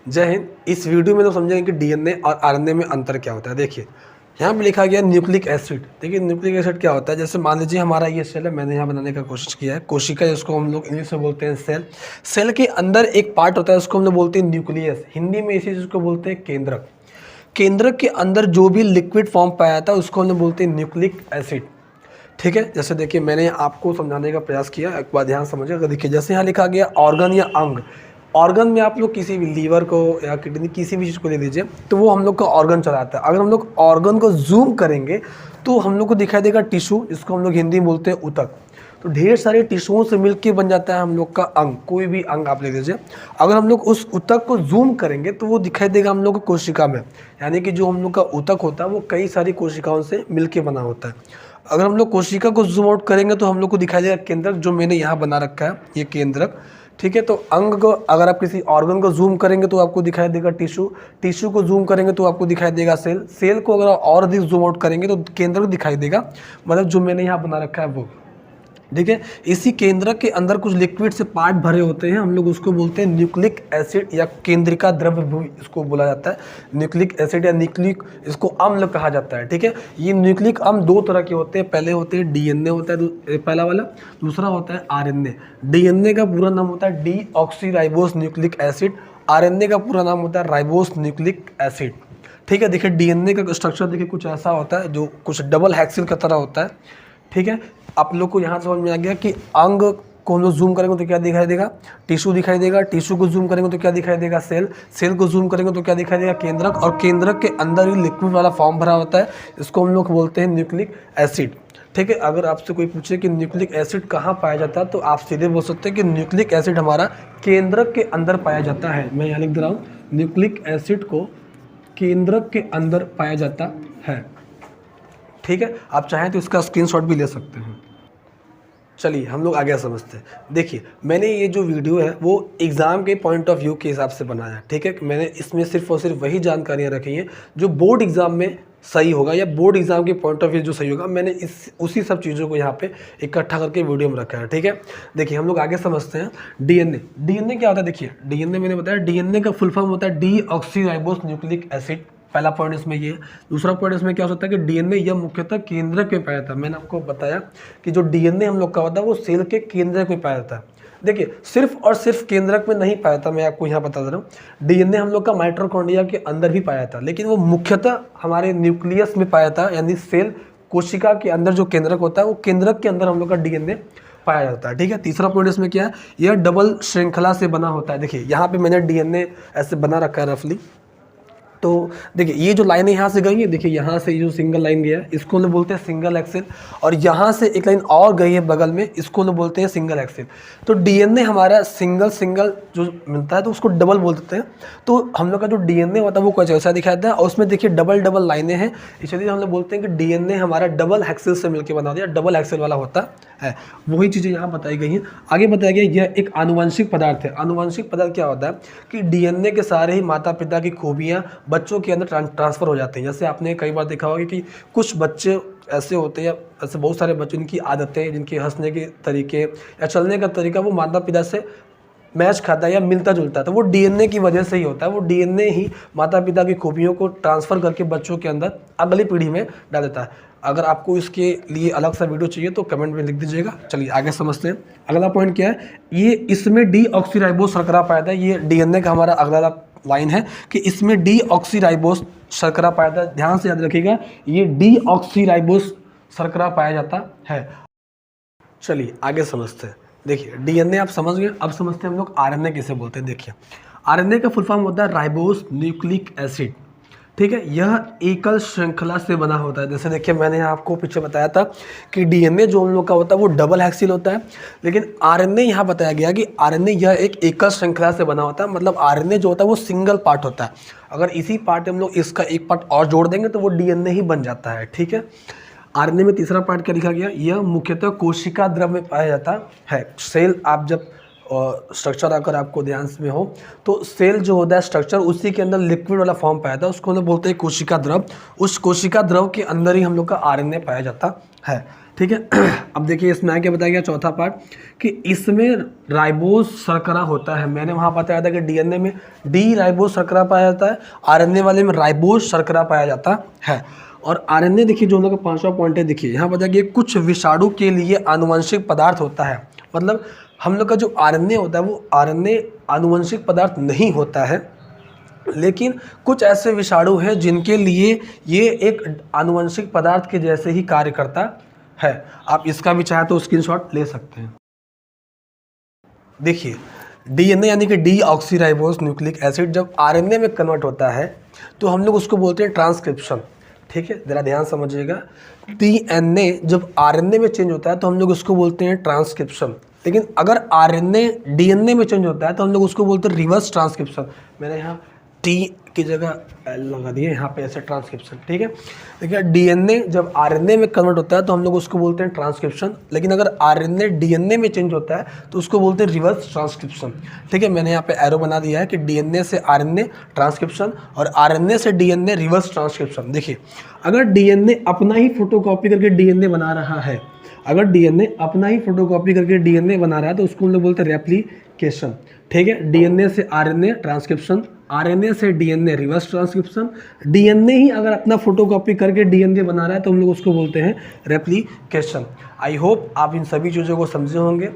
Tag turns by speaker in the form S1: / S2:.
S1: जय हिंद। इस वीडियो में तो समझेंगे कि डीएनए और आरएनए में अंतर क्या होता है। देखिए यहाँ पे लिखा गया न्यूक्लिक एसिड। देखिए न्यूक्लिक एसिड क्या होता है, जैसे मान लीजिए हमारा ये सेल है, मैंने यहाँ बनाने का कोशिश किया है कोशिका, जिसको हम लोग इंग्लिश में बोलते हैं सेल। सेल के अंदर एक पार्ट होता है, उसको हम लोग बोलते हैं न्यूक्लियस, हिंदी में इसी चीज़ को बोलते हैं केंद्रक। केंद्रक के अंदर जो भी लिक्विड फॉर्म पाया जाता है उसको हम लोग बोलते हैं न्यूक्लिक एसिड। ठीक है, जैसे देखिए मैंने आपको समझाने का प्रयास किया, एक बार ध्यान समझिएगा। देखिए जैसे यहाँ लिखा गया ऑर्गन या अंग, ऑर्गन में आप लोग किसी भी लीवर को या किडनी किसी भी चीज़ को ले लीजिए तो वो हम लोग का ऑर्गन चलाता है। अगर हम लोग ऑर्गन को जूम करेंगे तो हम लोग को दिखाई देगा टिश्यू, जिसको हम लोग हिंदी में बोलते हैं ऊतक। तो ढेर सारे टिश्यूओं से मिलकर बन जाता है हम लोग का अंग, कोई भी अंग आप ले लीजिए। अगर हम लोग उस ऊतक को जूम करेंगे तो वो दिखाई देगा हम लोग को कोशिका में, यानी कि जो हम लोग का ऊतक होता है वो कई सारी कोशिकाओं से मिलकर बना होता है। अगर हम लोग कोशिका को जूम आउट करेंगे तो हम लोग को दिखाई देगा केंद्रक, जो मैंने यहाँ बना रखा है ये केंद्रक। ठीक है, तो अंग को अगर आप किसी ऑर्गन को जूम करेंगे तो आपको दिखाई देगा टिश्यू, टिश्यू को जूम करेंगे तो आपको दिखाई देगा सेल, सेल को अगर और अधिक जूम आउट करेंगे तो केंद्रक दिखाई देगा, मतलब जो मैंने यहाँ बना रखा है वो। ठीक है, इसी केंद्रक के अंदर कुछ लिक्विड से पार्ट भरे होते हैं, हम लोग उसको बोलते हैं न्यूक्लिक एसिड या केंद्रिका द्रव्य भी इसको बोला जाता है। न्यूक्लिक एसिड या न्यूक्लिक, इसको अम्ल कहा जाता है। ठीक है, ये न्यूक्लिक अम्ल दो तरह के होते हैं, पहले होते हैं डीएनए होता है पहला वाला, दूसरा होता है आरएनए। डीएनए का पूरा नाम होता है डीऑक्सीराइबोस न्यूक्लिक एसिड, आरएनए का पूरा नाम होता है राइबोस न्यूक्लिक एसिड। ठीक है, देखिए डीएनए का स्ट्रक्चर देखिए कुछ ऐसा होता है जो कुछ डबल हेक्सिल की तरह होता है। ठीक है, आप लोग को यहाँ समझ में आ गया कि अंग को हम लोग जूम करेंगे तो क्या दिखाई देगा, टिश्यू दिखाई देगा, टिश्यू को जूम करेंगे तो क्या दिखाई देगा, सेल, सेल को जूम करेंगे तो क्या दिखाई देगा, केंद्रक, और केंद्रक के अंदर ही लिक्विड वाला फॉर्म भरा होता है, इसको हम लोग बोलते हैं न्यूक्लिक एसिड। ठीक है, अगर आपसे कोई पूछे कि न्यूक्लिक एसिड कहाँ पाया जाता है तो आप सीधे बोल सकते हैं कि न्यूक्लिक एसिड हमारा केंद्रक के अंदर पाया जाता है। मैं यहाँ लिख दे रहा हूँ, न्यूक्लिक एसिड को केंद्रक के अंदर पाया जाता है। ठीक है, आप चाहें तो इसका स्क्रीनशॉट भी ले सकते हैं। चलिए हम लोग आगे समझते हैं। देखिए मैंने ये जो वीडियो है वो एग्ज़ाम के पॉइंट ऑफ व्यू के हिसाब से बनाया है। ठीक है, मैंने इसमें सिर्फ और सिर्फ वही जानकारियाँ रखी हैं जो बोर्ड एग्ज़ाम में सही होगा या बोर्ड एग्ज़ाम के पॉइंट ऑफ व्यू जो सही होगा, मैंने उसी सब चीज़ों को यहाँ पे इकट्ठा करके वीडियो में रखा है। ठीक है, देखिए हम लोग आगे समझते हैं। डीएनए, डीएनए क्या होता है, देखिए डीएनए मैंने बताया, डीएनए का फुल फॉर्म होता है डीऑक्सीराइबोस न्यूक्लिक एसिड। पहला पॉइंट इसमें ये है। दूसरा पॉइंट इसमें क्या हो सकता है कि डीएनए यह मुख्यतः केंद्रक में पाया जाता है। मैंने आपको बताया कि जो डीएनए हम लोग का होता है वो सेल के केंद्रक में पाया जाता है। देखिए सिर्फ और सिर्फ केंद्रक में नहीं पाया जाता, मैं आपको यहाँ बता दे रहा हूँ। डीएनए हम लोग का माइटोकॉन्ड्रिया के अंदर भी पाया जाता, लेकिन वो मुख्यतः हमारे न्यूक्लियस में पाया जाता, यानी सेल कोशिका के अंदर जो केंद्रक होता है वो केंद्रक के अंदर हम लोग का डीएनए पाया जाता है। ठीक है, तीसरा पॉइंट इसमें क्या है, यह डबल श्रृंखला से बना होता है। देखिए यहाँ पे मैंने डीएनए ऐसे बना रखा है रफली। तो देखिए ये जो लाइनें यहाँ से गई है, देखिए यहाँ से जो सिंगल लाइन गया है इसको हम बोलते हैं सिंगल एक्सिल, और यहाँ से एक लाइन और गई है बगल में, इसको हम बोलते हैं सिंगल एक्सिल। तो डीएनए हमारा सिंगल सिंगल जो मिलता है तो उसको डबल बोल देते हैं। तो हम लोग का जो डीएनए होता है वो कुछ ऐसा दिखाई देता है, और उसमें देखिए डबल डबल लाइनें हैं, इसलिए हम लोग बोलते हैं कि डीएनए हमारा डबल एक्सिल से मिलकर बना दिया, डबल एक्सिल वाला होता है। वही चीज़ें यहाँ बताई गई हैं। आगे बताया गया यह एक आनुवंशिक पदार्थ है। आनुवंशिक पदार्थ क्या होता है कि डीएनए के सारे ही माता पिता की खूबियाँ बच्चों के अंदर ट्रांसफ़र हो जाते हैं। जैसे आपने कई बार देखा होगा कि कुछ बच्चे ऐसे होते हैं, या ऐसे बहुत सारे बच्चे जिनकी आदतें, जिनके हंसने के तरीके या चलने का तरीका वो माता पिता से मैच खाता है या मिलता जुलता है, तो वो डीएनए की वजह से ही होता है। वो डीएनए ही माता पिता की खूबियों को ट्रांसफ़र करके बच्चों के अंदर अगली पीढ़ी में डाल देता है। अगर आपको इसके लिए अलग सा वीडियो चाहिए तो कमेंट में लिख दीजिएगा। चलिए आगे समझते हैं। अगला पॉइंट क्या है, ये इसमें डीऑक्सीराइबोस शर्करा पाया जाता है। ये डीएनए का हमारा अगला लाइन है कि इसमें डीऑक्सीराइबोस शर्करा पाया जाता है। ध्यान से याद रखिएगा, ये डीऑक्सीराइबोस शर्करा पाया जाता है। चलिए आगे समझते हैं। देखिए डीएनए आप समझ गए, अब समझते हैं हम लोग आरएनए किसे बोलते हैं। देखिए आरएनए का फुल फॉर्म होता है राइबोस न्यूक्लिक एसिड। ठीक है, यह एकल श्रृंखला से बना होता है। जैसे देखिए मैंने आपको पीछे बताया था कि डीएनए जो हम लोग का होता है वो डबल हेक्सिल होता है, लेकिन आरएनए यहाँ बताया गया कि आरएनए यह एक एकल श्रृंखला से बना होता है। मतलब आरएनए जो होता है वो सिंगल पार्ट होता है। अगर इसी पार्ट हम लोग इसका एक पार्ट और जोड़ देंगे तो वो डीएनए ही बन जाता है। ठीक है, आरएनए में तीसरा पार्ट क्या लिखा गया, यह मुख्यतः कोशिका द्रव्य में पाया जाता है। सेल आप जब और स्ट्रक्चर अगर आपको ध्यान में हो तो सेल जो होता है स्ट्रक्चर, उसी के अंदर लिक्विड वाला फॉर्म पाया जाता है, उसको हम लोग बोलते हैं कोशिका द्रव। उस कोशिका द्रव के अंदर ही हम लोग का आरएनए पाया जाता है, ठीक है। अब देखिए इसमें आगे बताया गया चौथा पार्ट कि इसमें राइबोज शर्करा होता है। मैंने वहाँ बताया था कि डीएनए में डी राइबोज शर्करा पाया जाता है, आरएनए वाले में राइबोज शर्करा पाया जाता है। और आरएनए देखिए जो हम लोग का 5वां पॉइंट है, देखिए यहाँ बताया कि कुछ विषाणु के लिए आनुवंशिक पदार्थ होता है। मतलब हम लोग का जो आरएनए होता है वो आरएनए आनुवंशिक पदार्थ नहीं होता है, लेकिन कुछ ऐसे विषाणु हैं जिनके लिए ये एक आनुवंशिक पदार्थ के जैसे ही कार्य करता है। आप इसका भी चाहे तो स्क्रीनशॉट ले सकते हैं। देखिए डीएनए यानी कि डीऑक्सीराइबोज न्यूक्लिक एसिड जब आरएनए में कन्वर्ट होता है तो हम लोग उसको बोलते हैं ट्रांसक्रिप्शन, ठीक है, ज़रा ध्यान समझिएगा। डीएनए जब आरएनए में चेंज होता है तो हम लोग उसको बोलते हैं ट्रांसक्रिप्शन, लेकिन अगर आरएनए डीएनए में चेंज होता है तो हम लोग उसको बोलते हैं रिवर्स ट्रांसक्रिप्शन। मैंने यहाँ टी की जगह एल लगा दिए, यहाँ पे ऐसे ट्रांसक्रिप्शन, ठीक है। देखिए डीएनए जब आरएनए में कन्वर्ट होता है तो हम लोग उसको बोलते हैं ट्रांसक्रिप्शन, लेकिन अगर आरएनए डीएनए में चेंज होता है तो उसको बोलते हैं रिवर्स ट्रांसक्रिप्शन, ठीक है। मैंने यहाँ पे एरो बना दिया है कि डीएनए से आरएनए ट्रांसक्रिप्शन और आरएनए से डीएनए रिवर्स ट्रांसक्रिप्शन। देखिए अगर डीएनए अपना ही फोटोकॉपी करके डीएनए बना रहा है, अगर डीएनए अपना ही फोटोकॉपी करके डीएनए बना रहा है तो उसको हम लोग बोलते हैं रेप्लिकेशन, ठीक है। डीएनए से आरएनए ट्रांसक्रिप्शन, आरएनए से डीएनए रिवर्स ट्रांसक्रिप्शन, डीएनए ही अगर अपना फोटोकॉपी करके डीएनए बना रहा है तो हम लोग उसको बोलते हैं रेप्लिकेशन। आई होप आप इन सभी चीज़ों को समझे होंगे।